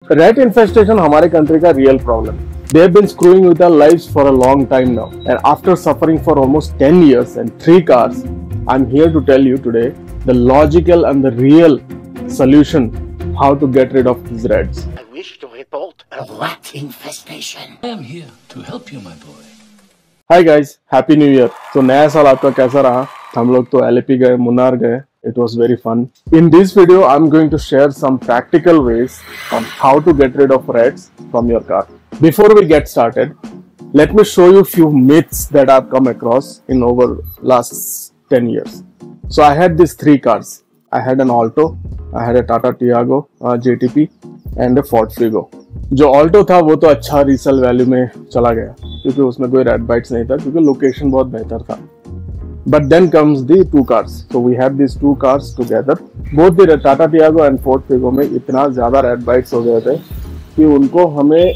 Rat infestation हमारे country का real problem. They have been screwing with our lives for a long time now. And after suffering for almost 10 years and 3 cars, I'm here to tell you today the logical and the real solution how to get rid of these rats. I wish to report a rat infestation. I am here to help you, my boy. Hi guys, Happy New Year. तो नया साल आपका कैसा रहा? हम लोग तो LAP गए, मुन्नार गए. It was very fun. In this video, I'm going to share some practical ways on how to get rid of rats from your car. Before we get started, let me show you a few myths that I've come across in over last 10 years. So I had these 3 cars. I had an Alto, I had a Tata Tiago JTP and a Ford Figo. जो Alto था वो तो अच्छा resale value में चला गया क्योंकि उसमें कोई रैट बाइट्स नहीं था क्योंकि लोकेशन बहुत बेहतर था. But then comes the 2 cars. So we have these 2 cars together. Both the Tata Tiago and Ford Figo में इतना ज़्यादा rat bites हो गए थे कि उनको हमें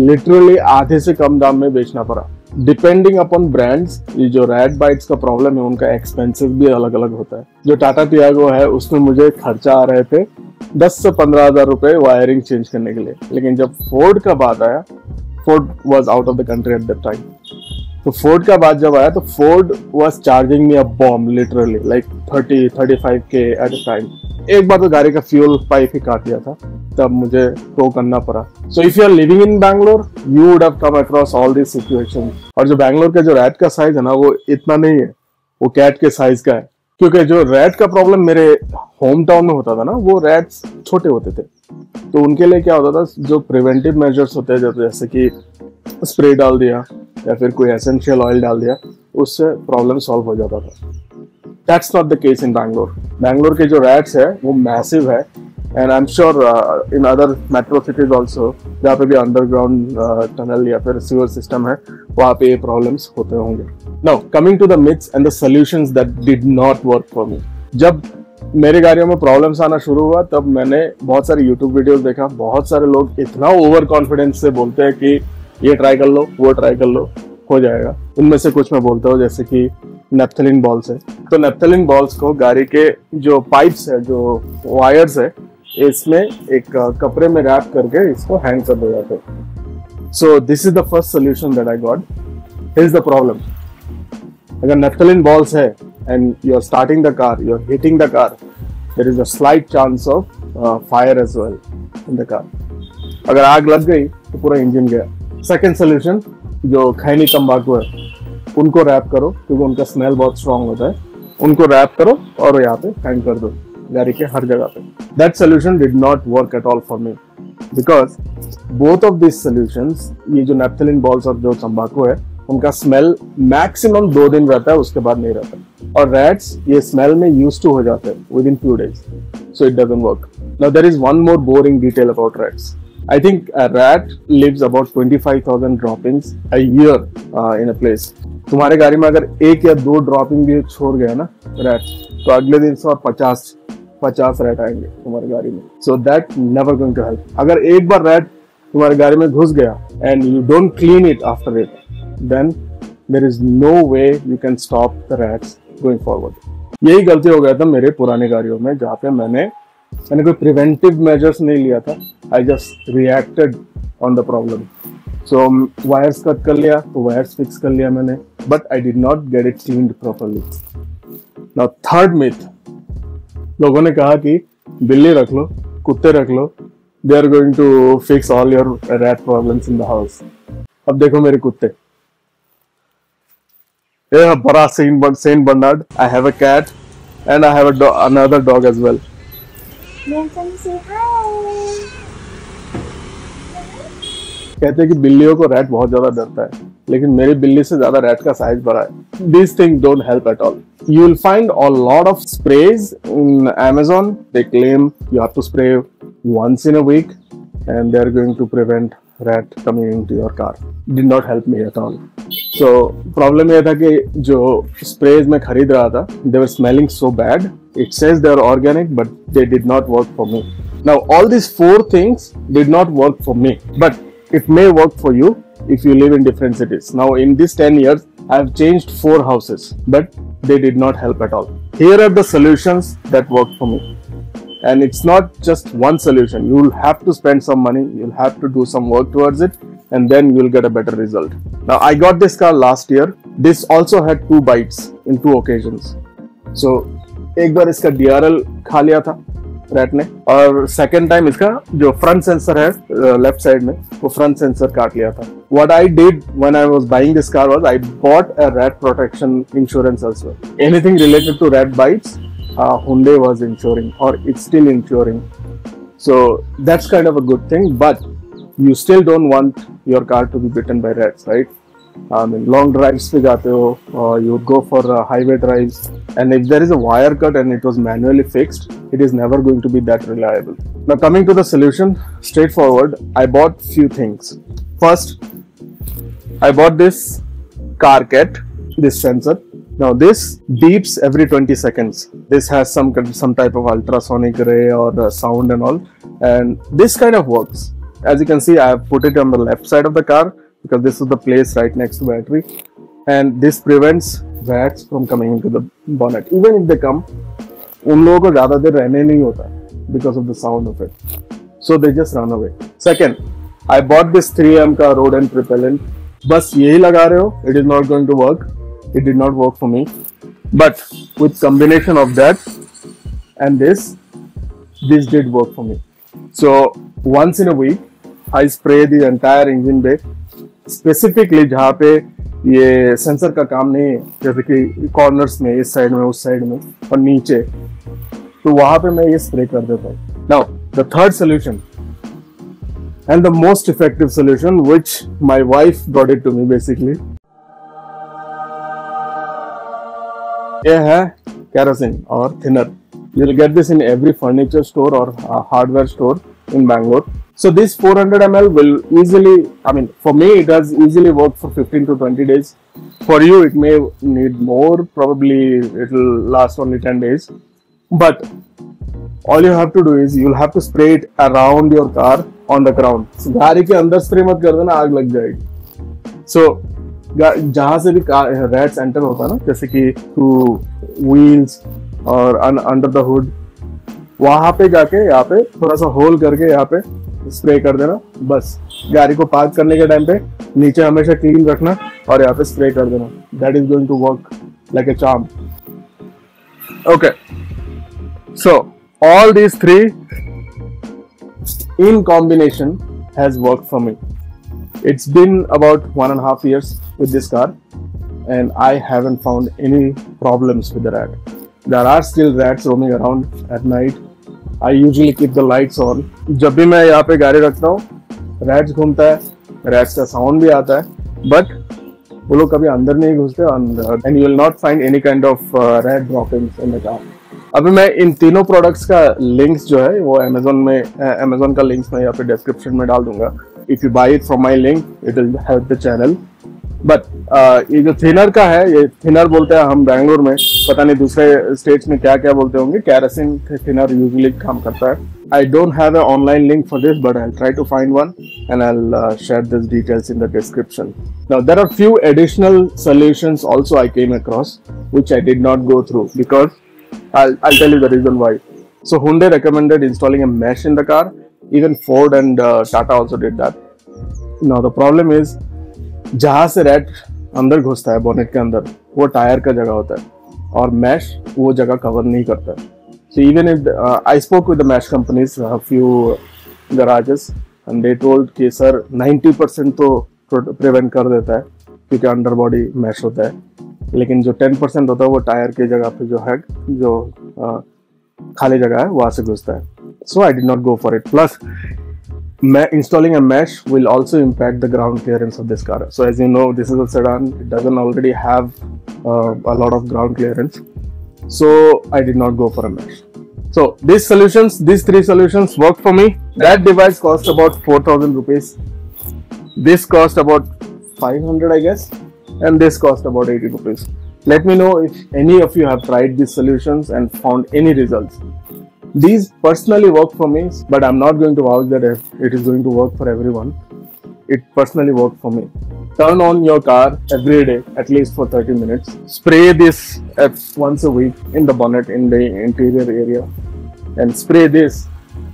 literally आधे से कम दाम में बेचना पड़ा. Depending upon brands, ये जो rat bites का प्रॉब्लम है उनका एक्सपेंसिव भी अलग अलग होता है. जो टाटा टियागो है उसमें मुझे खर्चा आ रहे थे 10 से 15,000 रुपए वायरिंग चेंज करने के लिए. लेकिन जब फोर्ड का बात आया, Ford was out of the country at that time. तो फोर्ड का बात जब आया तो Ford was charging me a bomb literally like 30-35K at a time. एक बार तो गाड़ी का फ्यूल पाइप ही काट दिया था, तब मुझे टो करना पड़ा. So if you are living in Bangalore you would have come across all this situation. और जो बैंगलोर का जो रैट का साइज है ना वो इतना नहीं है, वो कैट के साइज का है. क्योंकि जो रैट का प्रॉब्लम मेरे होम टाउन में होता था ना वो रैट्स छोटे होते थे. तो उनके लिए क्या होता था, जो प्रिवेंटिव मेजर्स होते हैं जैसे कि स्प्रे डाल दिया या फिर कोई एसेंशियल ऑयल डाल दिया, उससे प्रॉब्लम सॉल्व हो जाता था. That's not the case in Bangalore. Bangalore के जो रैट्स है वो मैसिव है and I am sure in other metro cities also जहाँ पे भी अंडरग्राउंड टनल या फिर सीवर सिस्टम है वहाँ पे ये प्रॉब्लम्स होते होंगे. Now coming to the myths and the solutions that did not work for me. जब मेरी गाड़ियों में प्रॉब्लम्स आना शुरू हुआ तब मैंने बहुत सारे यूट्यूब वीडियोस देखा. बहुत सारे लोग इतना ओवर कॉन्फिडेंस से बोलते हैं कि ये ट्राई कर लो, वो ट्राई कर लो, हो जाएगा. उनमें से कुछ मैं बोलता हूँ जैसे कि नेप्थलीन बॉल्स है. तो नेप्थलीन बॉल्स को गाड़ी के जो पाइप्स है, जो वायर्स है, इसमें एक कपड़े में रैप करके इसको हैंग कर दिया जाता है. So this is the first solution that I got. Here is the problem. अगर नेप्थलीन बॉल्स है and you are starting the car, you are heating the car, there is a slight chance of fire as well in the car. अगर आग लग गई तो पूरा engine गया. Second solution, जो खैनी तंबाकू है उनको रैप करो क्योंकि उनका स्मेल बहुत स्ट्रांग होता है. उनको रैप करो और यहाँ पे हैंग कर दो गाड़ी के हर जगह पे. That solution did not work at all for me because both of this solutions, ये जो नेप्थलीन बॉल्स और जो तंबाकू है उनका स्मेल मैक्सिमम 2 दिन रहता है, उसके बाद नहीं रहता. और रैट्स ये स्मेल में यूज टू हो जाते हैं within few days. So it doesn't work. Now there is one more boring detail about rats. I think a rat lives about 25,000 droppings a year in a place. तुम्हारे गाड़ी में अगर 1 या 2 dropping भी छोड़ गया ना रैट, तो अगले दिन 50 रैट आएंगे तुम्हारी गाड़ी में. So that never going to help. अगर एक बार रैट तुम्हारी गाड़ी में घुस गया and you don't clean it after it, then there is no way you can stop the rats going forward. यही गलती हो गया था मेरे पुराने गाड़ियों में जहाँ पे मैंने कोई प्रिवेंटिव मेजर्स नहीं लिया था. I just reacted on the problem. So wires cut कर लिया तो वायर्स फिक्स कर लिया मैंने, but I did not get it cleaned properly. Now third myth, लोगों ने कहा कि बिल्ली रख लो, कुत्ते रख लो, they are going to fix all your rat problems in the house. अब देखो मेरे कुत्ते, ये बड़ा Saint Bernard. I have a cat and I have another dog as well. कहते हैं कि बिल्लियों को रैट बहुत ज्यादा डरता है, लेकिन मेरी बिल्ली से ज्यादा रैट का साइज बड़ा है. These things don't help at all. You will find a lot of sprays in Amazon. They claim you have to spray once in a week and they are going to prevent rat coming into your car. Did not help me at all. So problem ये था कि जो sprays मैं खरीद रहा था, they were smelling so bad. It says they are organic, but they did not work for me. Now all these 4 things did not work for me, but it may work for you if you live in different cities. Now in these 10 years, I have changed 4 houses, but they did not help at all. Here are the solutions that worked for me. And it's not just one solution. You'll have to spend some money, you'll have to do some work towards it, and then you'll get a better result. Now, I got this car last year. This also had 2 bites in 2 occasions. So, एक बार इसका DRL खा लिया था rat ने, और second time इसका जो front sensor है लेफ्ट साइड में, वो फ्रंट सेंसर काट लिया था. What I did when I was buying this car was I bought a rat protection insurance as well. Anything related to rat bites, Hyundai was insuring, or it's still insuring. So that's kind of a good thing, but you still don't want your car to be bitten by rats, right? I mean, long drives पे जाते हो, or you go for highway drives, and if there is a wire cut and it was manually fixed, it is never going to be that reliable. Now coming to the solution, straightforward. I bought few things. First, I bought this CarCat, this sensor. Now this beeps every 20 seconds. This has some type of ultrasonic ray or sound and all, and this kind of works. As you can see, I have put it on the left side of the car because this is the place right next to battery, and this prevents rats from coming into the bonnet. Even if they come, उन लोगों को ज़्यादा देर रहने नहीं होता because of the sound of it, so they just run away. Second, I bought this 3M का rodent repellent. बस यही लगा रहे हो, it is not going to work. It did not work for me, but with combination of that and this did work for me. So once in a week, I spray the entire engine bay, specifically जहाँ पे ये sensor का काम नहीं है, जैसे कि corners में, इस साइड में, उस साइड में और नीचे, तो वहाँ पे मैं ये स्प्रे कर देता हूँ. Now the third solution and the most effective solution, which my wife brought it to me basically, ये है kerosene or thinner. You'll get this in every furniture store or hardware store in Bangalore. So this 400 ml will easily, I mean, for me it does easily work for 15 to 20 days. For you it may need more, probably it will last only 10 days. But all you have to do is you'll have to spray it around your car on the ground. So, गाड़ी के अंदर spray मत कर देना, आग लग जाएगी. So जहाँ से भी रैट्स एंटर होता है ना, जैसे कि थ्रू व्हील्स और अंडर द हुड, वहां पे जाके यहाँ पे थोड़ा सा होल करके यहाँ पे स्प्रे कर देना. बस गाड़ी को पार्क करने के टाइम पे नीचे हमेशा क्लीन रखना और यहाँ पे स्प्रे कर देना. That is going to work like a charm. Okay, so all these 3 in combination has worked for me. It's been about 1.5 years with this car, and I haven't found any problems with the rat. There are still rats roaming around at night. I usually keep the lights on. जब भी मैं यहाँ पे गाड़ी रखता हूँ, rats घूमता है, rats का sound भी आता है, but वो लोग कभी अंदर नहीं घुसते, and you will not find any kind of rat droppings in the car. अभी मैं इन तीनों प्रोडक्ट्स का लिंक्स जो है वो अमेजोन का लिंक्स मैं यहाँ पे डिस्क्रिप्शन में डाल दूंगा. If you buy it from my link it will help the channel. But ये जो थिनर का है, ये थिनर बोलते हैं हम बैंगलोर में, पता नहीं दूसरे स्टेट्स में क्या क्या बोलते होंगे. कैरोसिन थिनर यूजुअली काम करता है. I don't have a online link for this, but I will try to find one and I will share this details in the description. Now there are few additional solutions also I came across which I did not go through because I'll tell you the reason why. So Hyundai recommended installing a mesh in the car. Even Ford and Tata also did that. Now the problem is, जहाँ से rat अंदर घुसता है bonnet के अंदर, वो tyre का जगह होता है और मैश वो जगह कवर नहीं करता है. So even if I spoke with the mesh companies, a few garages, and they told कि सर 90% तो प्रिवेंट कर देता है क्योंकि अंडर बॉडी मैश होता है, लेकिन जो 10% होता है वो टायर की जगह पे जो है, जो खाली जगह है, वहां से घुसता है. So I did not go for it. Plus installing a mesh will also impact the ground clearance of this car. So as you know, this is a sedan, it doesn't already have a lot of ground clearance, so I did not go for a mesh. So these 3 solutions work for me. That device cost about 4,000 rupees. This cost about 500 I guess, and this cost about 80 rupees. Let me know if any of you have tried these solutions and found any results. These personally work for me, but I'm not going to vouch that it is going to work for everyone. It personally worked for me. Turn on your car every day, at least for 30 minutes. Spray this once a week in the bonnet, in the interior area. and spray this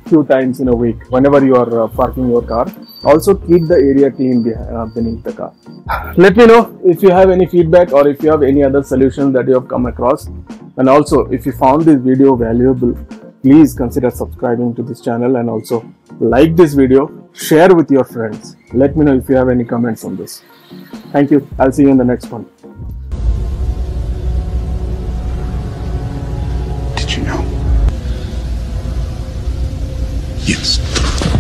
few times in a week whenever you are parking your car. Also keep the area clean beneath the car. Let me know if you have any feedback or if you have any other solution that you have come across. And also, if you found this video valuable, please consider subscribing to this channel and also like this video, share with your friends. Let me know if you have any comments on this. Thank you. I'll see you in the next one. Did you know? Yes.